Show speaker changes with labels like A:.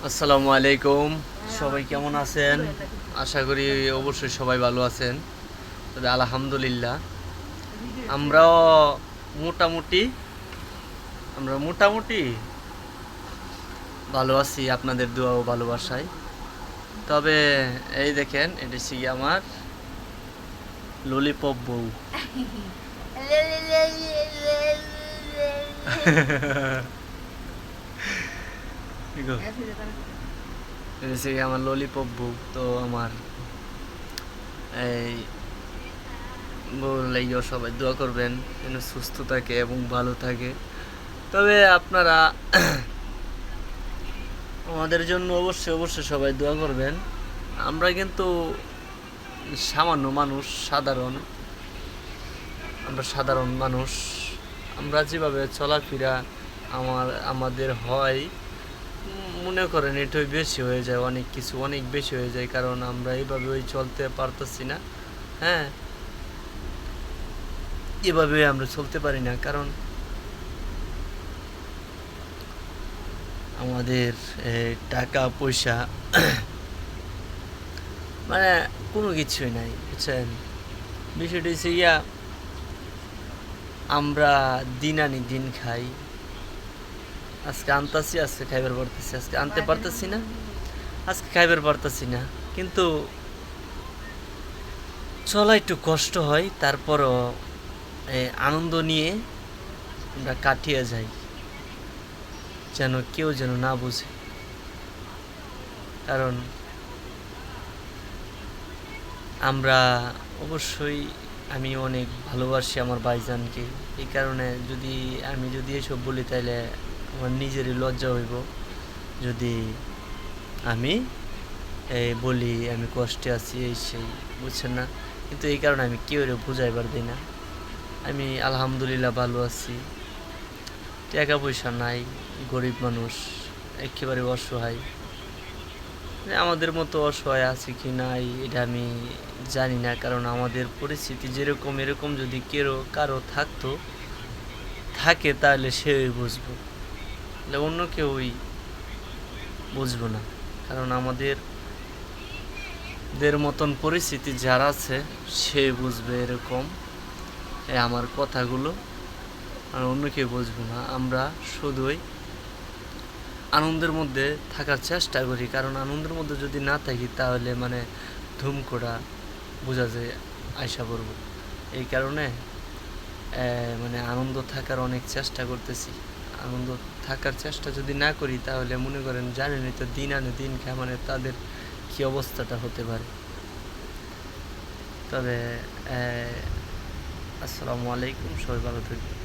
A: আসসালামু আলাইকুম। সবাই কেমন আছেন? আশা করি অবশ্যই সবাই ভালো আছেন। তবে আলহামদুলিল্লাহ আমরাও মোটামুটি আমরা মোটামুটি ভালো আছি আপনাদের দোয়া ও ভালোবাসায়। তবে এই দেখেন, এটা হচ্ছে গিয়ে আমার ললিপপ বউ। কি গো? এটা হচ্ছে গিয়ে আমার ললিপপ বউ। তো আমার এই বউর লাইগাও সবাই দোয়া করবেন যেন সুস্থ থাকে এবং ভালো থাকে। তবে আপনারা আমাদের জন্য অবশ্যই অবশ্যই সবাই দোয়া করবেন। আমরা কিন্তু সামান্য মানুষ, আমরা সাধারণ মানুষ। আমরা যেভাবে চলাফেরা আমাদের হয়, মনে করেন এটাই বেশি হয়ে যায়, অনেক কিছু অনেক বেশি হয়ে যায়, কারণ আমরা এইভাবে ওই চলতে পারতেছি না। হ্যাঁ, এভাবে আমরা চলতে পারি না, কারণ আমাদের টাকা পয়সা মানে কোনো কিছুই নাই, বুঝছেন? বিষয়টা হচ্ছে গিয়া আমরা দিন আনি দিন খাই। আজকে আনতাছি, আজকে খাইবার পারতেছি, আজকে আনতে পারতেছি না, আজকে খাইবার পারতেছি না। কিন্তু চলা একটু কষ্ট হয়, তারপরও আনন্দ নিয়ে আমরা কাটিয়ে যাই, যেন কেউ যেন না বুঝে। কারণ আমরা অবশ্যই, আমি অনেক ভালোবাসি আমার ভাইজানকে। এই কারণে যদি এসব বলি তাহলে আমার নিজেরই লজ্জা হইব, যদি আমি বলি আমি কষ্টে আছি এই সেই, বুঝছেন না? কিন্তু এই কারণে আমি কেউ বুঝাইবার দিই না। আমি আলহামদুলিল্লাহ ভালো আছি, টাকা পয়সা নাই, গরিব মানুষ, একেবারে অসহায়। আমাদের মতো অসহায় আছে কি নাই এটা আমি জানি না, কারণ আমাদের পরিস্থিতি যেরকম, এরকম যদি কারো থাকে তাহলে সেই বুঝবো, অন্য কেউই বুঝবো না। কারণ আমাদের মতন পরিস্থিতি যারা আছে সে বুঝবে এরকম আমার কথাগুলো, আর অন্য কেউ বুঝবো না। আমরা শুধুই আনন্দের মধ্যে থাকার চেষ্টা করি, কারণ আনন্দের মধ্যে যদি না থাকি তাহলে ধুম করা বোঝা যায় আশা করব। এই কারণে আনন্দ থাকার অনেক চেষ্টা করতেছি। আনন্দ থাকার চেষ্টা যদি না করি তাহলে মনে করেন, জানেনই তো, দিন আনে দিন খায়, তাদের কী অবস্থাটা হতে পারে। তবে আসসালামু আলাইকুম, সবাই ভালো থাকবেন।